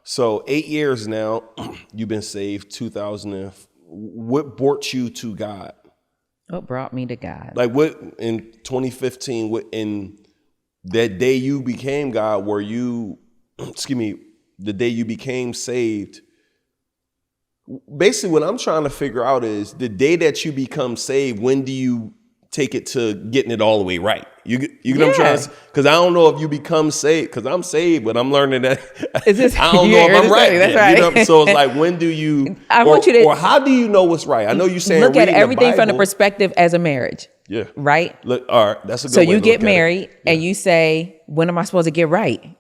So 8 years now, you've been saved. 2000. What brought you to God? What brought me to God? Like what in 2015? What in that day you became God? Were you? Excuse me. The day you became saved. Basically, what I'm trying to figure out is the day that you become saved. When do you take it to getting it all the way right? You get what I'm trying to say? Because I don't know if you become saved, because I'm saved, but I'm learning that I don't know if I'm right. That's yet, right. You know? So it's like, when do you, or how do you know what's right? I know you're saying look at everything from the Bible. perspective as a marriage. Yeah. Right? Look, all right. That's a good So way you to get look at it. married and you say, when am I supposed to get right?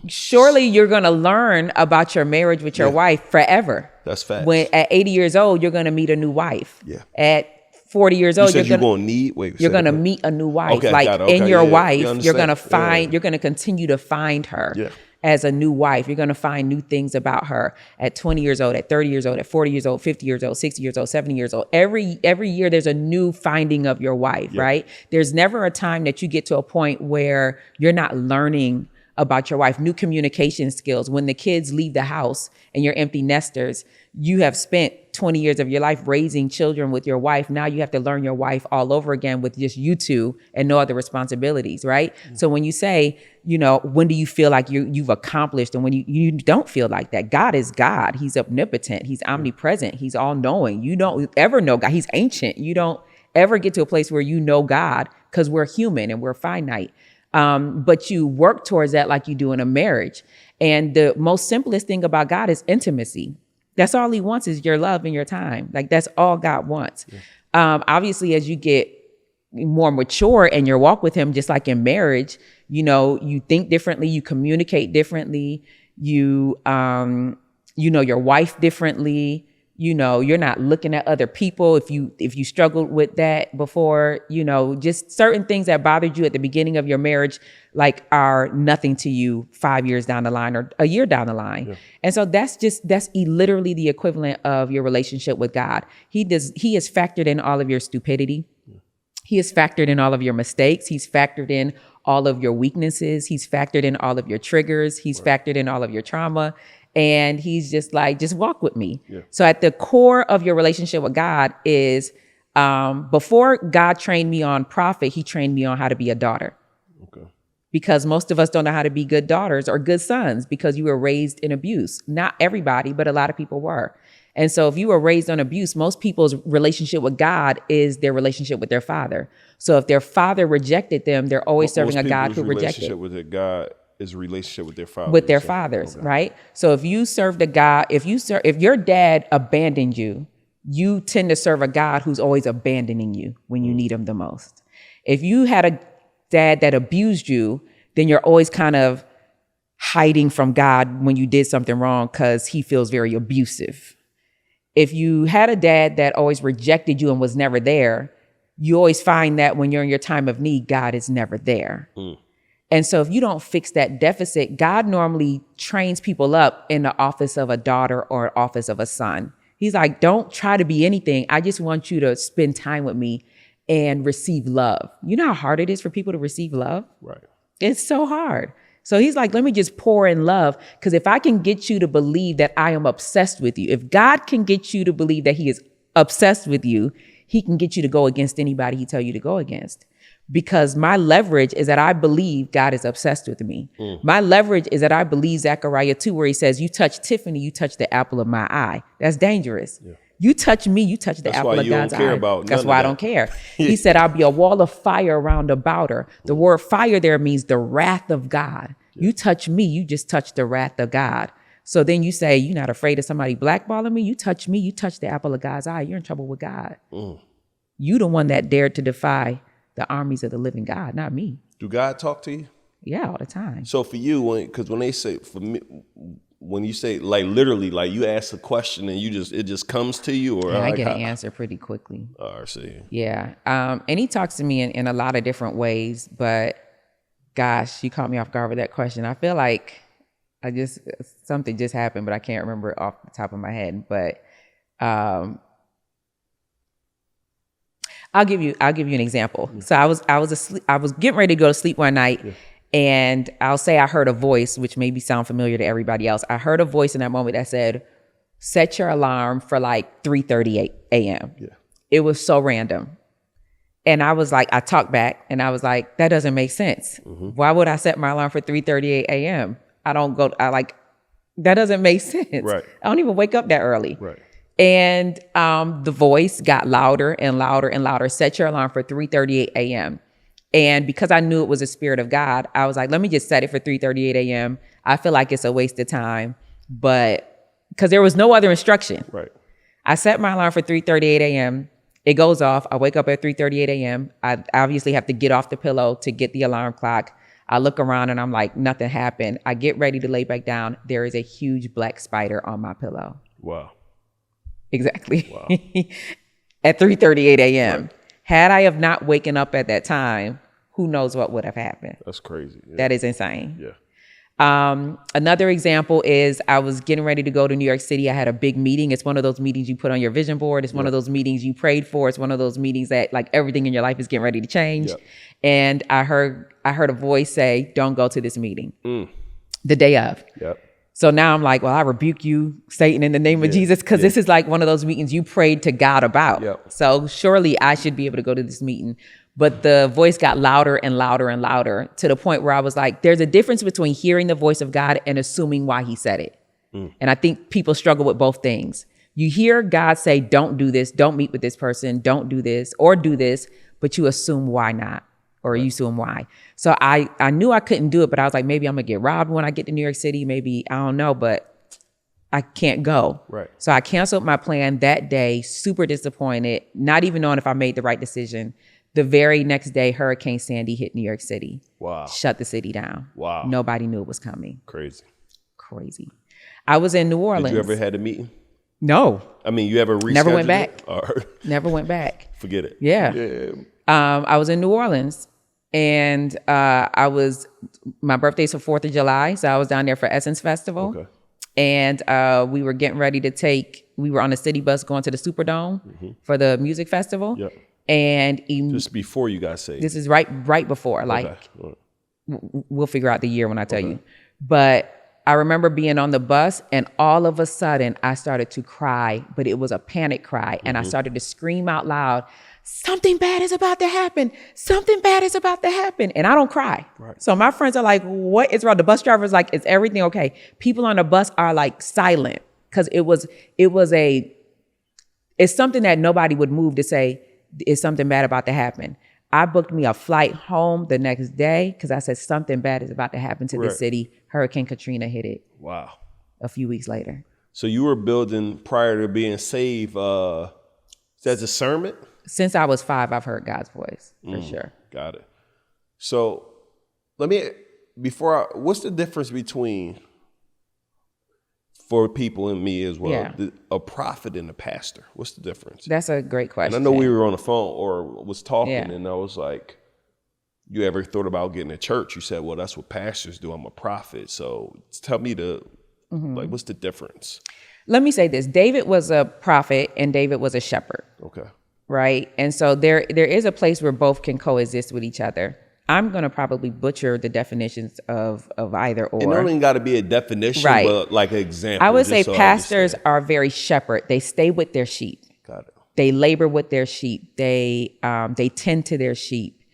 Surely you're going to learn about your marriage with your wife forever. That's facts. When at 80 years old, you're going to meet a new wife. Yeah. At 40 years old, you're going to meet a new wife. Okay, like in your wife, you're going to find, you're going to continue to find her Yeah. as a new wife. You're going to find new things about her at 20 years old, at 30 years old, at 40 years old, 50 years old, 60 years old, 70 years old. Every year there's a new finding of your wife, right? There's never a time that you get to a point where you're not learning about your wife, new communication skills. When the kids leave the house and you're empty nesters, you have spent 20 years of your life raising children with your wife. Now you have to learn your wife all over again with just you two and no other responsibilities, right? Mm-hmm. So when you say, when do you feel like you've accomplished, and when you don't feel like that? God is God. He's omnipotent. He's omnipresent. He's all knowing. You don't ever know God. He's ancient. You don't ever get to a place where you know God, because we're human and we're finite. But you work towards that like you do in a marriage. And the most simplest thing about God is intimacy. That's all he wants, is your love and your time. Like, that's all God wants. Yeah. Obviously, as you get more mature in your walk with him, just like in marriage, you think differently, you communicate differently, you know your wife differently. You're not looking at other people. If you struggled with that before, just certain things that bothered you at the beginning of your marriage, like, are nothing to you 5 years down the line or a year down the line. Yeah. And so that's literally the equivalent of your relationship with God. He has factored in all of your stupidity. Yeah. He has factored in all of your mistakes. He's factored in all of your weaknesses. He's factored in all of your triggers. He's factored in all of your trauma. And he's just like, just walk with me. Yeah. So at the core of your relationship with God is, before God trained me on prophet, he trained me on how to be a daughter. Okay. Because most of us don't know how to be good daughters or good sons, because you were raised in abuse. Not everybody, but a lot of people were. And so if you were raised on abuse, most people's relationship with God is their relationship with their father. So if their father rejected them, they're always serving a God who rejected. Relationship with their God is a relationship with their father. With their fathers, okay. Right? So if you served a God, if your dad abandoned you, you tend to serve a God who's always abandoning you when you need him the most. If you had a dad that abused you, then you're always kind of hiding from God when you did something wrong, because he feels very abusive. If you had a dad that always rejected you and was never there, you always find that when you're in your time of need, God is never there. And so if you don't fix that deficit, God normally trains people up in the office of a daughter or office of a son. He's like, don't try to be anything. I just want you to spend time with me and receive love. You know how hard it is for people to receive love? Right. It's so hard. So he's like, let me just pour in love, because if I can get you to believe that I am obsessed with you, if God can get you to believe that he is obsessed with you, he can get you to go against anybody he tell you to go against. Because my leverage is that I believe God is obsessed with me. My leverage is that I believe Zechariah 2, where he says, you touch Tiffany, you touch the apple of my eye. That's dangerous. Yeah. You touch me, you touch the apple of God's eye. That's why I don't care. He said, I'll be a wall of fire around about her. The word fire there means the wrath of God. Yeah. You touch me, you just touch the wrath of God. So then you say, you're not afraid of somebody blackballing me. You touch me, you touch the apple of God's eye. You're in trouble with God. You the one that dared to defy the armies of the living God, not me. Do God talk to you? Yeah, all the time. So for you, because when they say, for me, when you say, like, literally, like, you ask a question and it just comes to you, or I get an answer pretty quickly. I see. Yeah. And he talks to me in a lot of different ways, but gosh, you caught me off guard with that question. I feel like something just happened, but I can't remember it off the top of my head. But I'll give you an example. So I was getting ready to go to sleep one night, And I'll say I heard a voice, which maybe sound familiar to everybody else. I heard a voice in that moment that said, set your alarm for like 3:30 a.m. Yeah. It was so random. And I was like, I talked back and I was like, that doesn't make sense. Why would I set my alarm for 3:38 a.m.? That doesn't make sense. Right. I don't even wake up that early. Right. And the voice got louder and louder and louder. Set your alarm for 3:38 a.m. And because I knew it was a spirit of God, I was like, let me just set it for 3:38 a.m. I feel like it's a waste of time, but because there was no other instruction. Right. I set my alarm for 3:38 a.m. It goes off. I wake up at 3:38 a.m. I obviously have to get off the pillow to get the alarm clock. I look around and I'm like, nothing happened. I get ready to lay back down. There is a huge black spider on my pillow. Wow. Exactly. Wow. At 3:38 a.m. Right. Had I have not waken up at that time, who knows what would have happened. That's crazy. Yeah. That is insane. Yeah. Another example is I was getting ready to go to New York City. I had a big meeting. It's one of those meetings you put on your vision board. It's one of those meetings you prayed for. It's one of those meetings that like everything in your life is getting ready to change. Yep. And I heard a voice say, don't go to this meeting the day of. Yep. So now I'm like, well, I rebuke you, Satan, in the name of Jesus, because this is like one of those meetings you prayed to God about. Yep. So surely I should be able to go to this meeting. But the voice got louder and louder and louder to the point where I was like, there's a difference between hearing the voice of God and assuming why he said it. And I think people struggle with both things. You hear God say, don't do this, don't meet with this person, don't do this, or do this, but you assume why not, or you assume why. So I knew I couldn't do it, but I was like, maybe I'm gonna get robbed when I get to New York City. Maybe, I don't know, but I can't go. Right. So I canceled my plan that day, super disappointed, not even knowing if I made the right decision. The very next day, Hurricane Sandy hit New York City. Wow. Shut the city down. Wow. Nobody knew it was coming. Crazy. I was in New Orleans. Did you ever had a meeting? No. I mean, you ever rescheduled Never went back. it? Or Never went back. forget it. Yeah. I was in New Orleans and my birthday's for 4th of July. So I was down there for Essence Festival. Okay. And we were getting ready we were on a city bus going to the Superdome for the music festival. Yep. And Just before you got saved. this is right before, like Okay. we'll figure out the year when I tell you. But I remember being on the bus and all of a sudden I started to cry, but it was a panic cry. And I started to scream out loud, something bad is about to happen. Something bad is about to happen. And I don't cry. Right. So my friends are like, what is wrong? The bus driver's like, is everything okay? People on the bus are like silent because it's something that nobody would move to say, is something bad about to happen? I booked me a flight home the next day because I said something bad is about to happen to this city. Hurricane Katrina hit it. Wow. A few weeks later. So you were building prior to being saved. Is that discernment? Since I was 5, I've heard God's voice for sure. Got it. So what's the difference between, for people and me as well, a prophet and a pastor? What's the difference? That's a great question. And I know we were on the phone or was talking and I was like, you ever thought about getting a church? You said, well, that's what pastors do. I'm a prophet. So tell me what's the difference? Let me say this. David was a prophet and David was a shepherd. Okay. Right. And so there is a place where both can coexist with each other. I'm going to probably butcher the definitions of either or. It don't even got to be a definition, but like an example. I would say pastors are very shepherd. They stay with their sheep. Got it. They labor with their sheep. They tend to their sheep.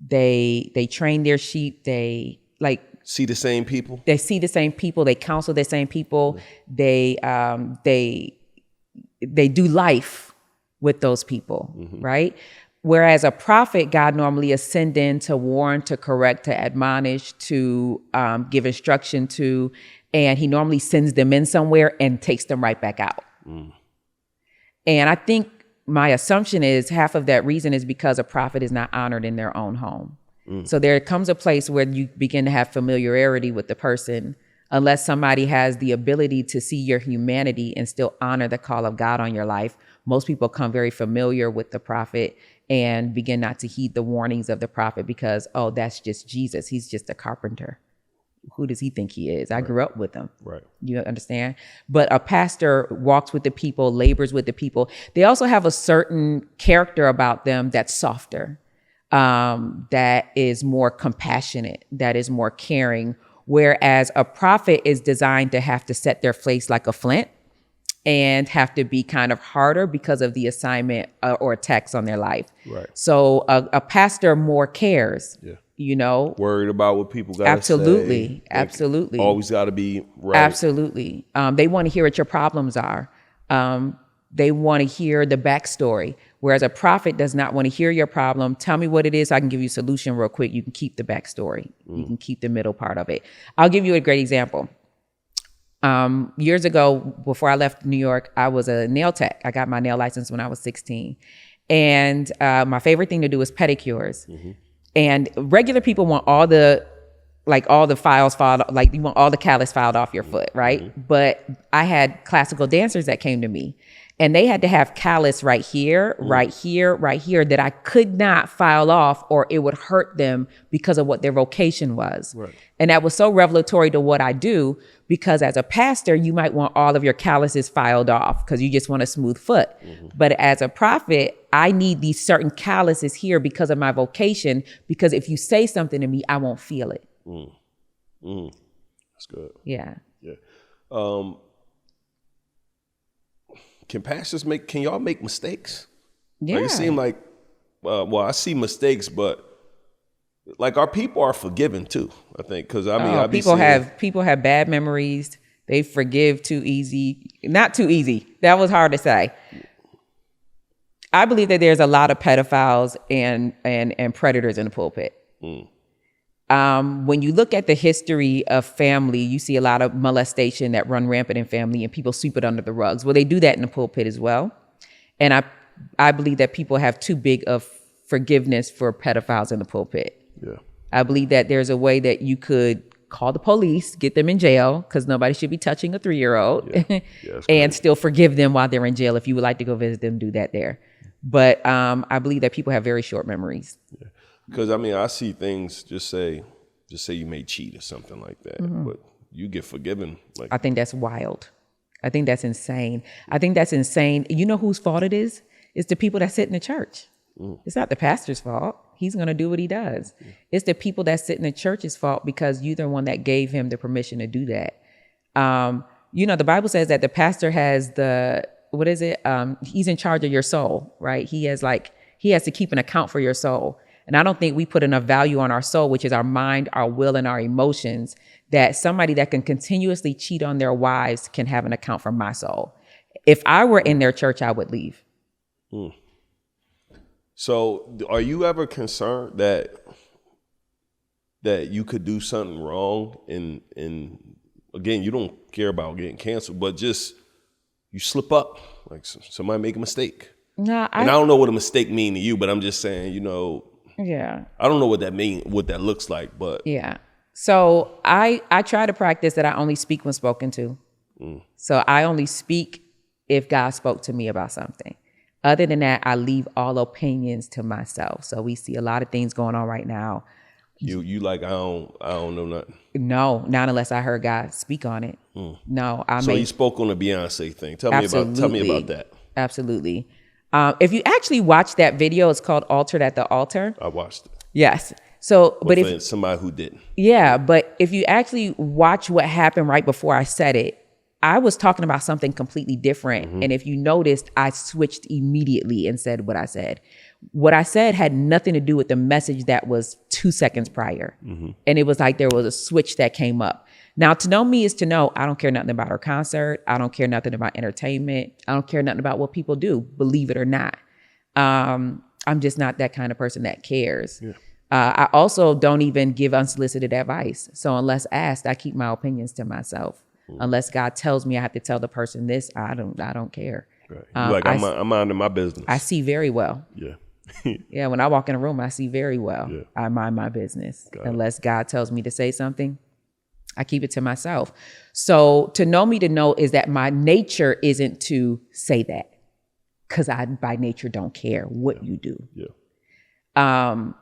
They train their sheep. They see the same people. They see the same people. They counsel the same people. They do life with those people, right? Whereas a prophet, God normally ascend in to warn, to correct, to admonish, to give instruction to, and he normally sends them in somewhere and takes them right back out. And I think my assumption is half of that reason is because a prophet is not honored in their own home. So there comes a place where you begin to have familiarity with the person, unless somebody has the ability to see your humanity and still honor the call of God on your life. Most people come very familiar with the prophet and begin not to heed the warnings of the prophet because, oh, that's just Jesus. He's just a carpenter. Who does he think he is? I grew up with him. Right. You understand? But a pastor walks with the people, labors with the people. They also have a certain character about them that's softer. that is more compassionate, that is more caring. Whereas a prophet is designed to have to set their face like a flint and have to be kind of harder because of the assignment or attacks on their life. Right. So a pastor more cares. Yeah. You know, worried about what people got to say. Absolutely. Absolutely. Always got to be right. Absolutely. They want to hear what your problems are. They want to hear the backstory. Whereas a prophet does not want to hear your problem. Tell me what it is. I can give you a solution real quick. You can keep the backstory. You can keep the middle part of it. I'll give you a great example. Years ago, before I left New York, I was a nail tech. I got my nail license when I was 16. And my favorite thing to do was pedicures. And regular people want all the files filed, like you want all the callus filed off your foot, right? But I had classical dancers that came to me and they had to have callus right here, right here, right here that I could not file off or it would hurt them because of what their vocation was. Right. And that was so revelatory to what I do, because as a pastor, you might want all of your calluses filed off because you just want a smooth foot. But as a prophet, I need these certain calluses here because of my vocation, because if you say something to me, I won't feel it. That's good. Yeah. Yeah. Can y'all make mistakes? Yeah. Like, it seemed like, I see mistakes, but like our people are forgiven too, I think. Cause people have bad memories. They forgive too easy. Not too easy. That was hard to say. I believe that there's a lot of pedophiles and predators in the pulpit. When you look at the history of family, you see a lot of molestation that run rampant in family and people sweep it under the rugs. Well, they do that in the pulpit as well. And I believe that people have too big of forgiveness for pedophiles in the pulpit. Yeah. I believe that there's a way that you could call the police, get them in jail, because nobody should be touching a 3-year-old, and still forgive them while they're in jail. If you would like to go visit them, do that there. But I believe that people have very short memories. Yeah. Because I see things, just say you may cheat or something like that, but you get forgiven. Like, I think that's wild. I think that's insane. You know whose fault it is? It's the people that sit in the church. It's not the pastor's fault. He's going to do what he does. It's the people that sit in the church's fault, because you're the one that gave him the permission to do that. The Bible says that the pastor has he's in charge of your soul, right? He has to keep an account for your soul. And I don't think we put enough value on our soul, which is our mind, our will, and our emotions, that somebody that can continuously cheat on their wives can have an account for my soul. If I were in their church, I would leave. So are you ever concerned that you could do something wrong and again, you don't care about getting canceled, but just you slip up, like somebody make a mistake? No, I don't know what a mistake mean to you, but I'm just saying, yeah, I don't know what that looks like, but yeah. So I try to practice that I only speak when spoken to. So I only speak if God spoke to me about something. Other than that, I leave all opinions to myself. So we see a lot of things going on right now. You like, I don't know nothing. No, not unless I heard God speak on it. No, you spoke on the Beyonce thing. Tell me about that. Absolutely. If you actually watch that video, it's called Altered at the Altar. I watched it. Yes. So, but if somebody who didn't. Yeah, but if you actually watch what happened right before I said it, I was talking about something completely different. And if you noticed, I switched immediately and said what I said. What I said had nothing to do with the message that was 2 seconds prior. And it was like there was a switch that came up. Now, to know me is to know I don't care nothing about her concert. I don't care nothing about entertainment. I don't care nothing about what people do, believe it or not. I'm just not that kind of person that cares. Yeah. I also don't even give unsolicited advice. So unless asked, I keep my opinions to myself. Unless God tells me I have to tell the person this, I don't care. Right. I'm minding my business. I see very well. Yeah. Yeah, when I walk in a room, I see very well. Yeah. I mind my business. Unless God tells me to say something, I keep it to myself. So to know me to know is that my nature isn't to say that, because I by nature don't care what you do. Yeah.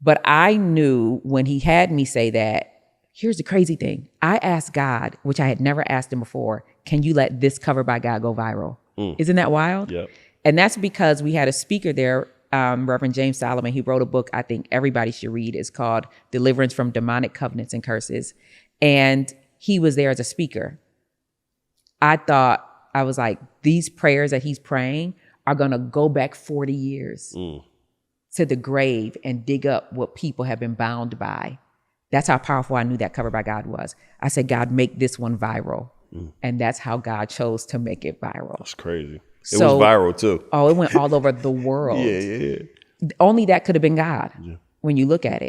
But I knew when he had me say that. Here's the crazy thing. I asked God, which I had never asked him before, can you let this cover by God go viral? Isn't that wild? Yep. And that's because we had a speaker there Reverend James Solomon. He wrote a book I think everybody should read. It's called Deliverance from Demonic Covenants and Curses. And he was there as a speaker. I was like, these prayers that he's praying are going to go back 40 years to the grave and dig up what people have been bound by. That's how powerful I knew that Covered by God was. I said, God, make this one viral. And that's how God chose to make it viral. That's crazy. It was viral too. Oh, it went all over the world. Yeah. Only that could have been God when you look at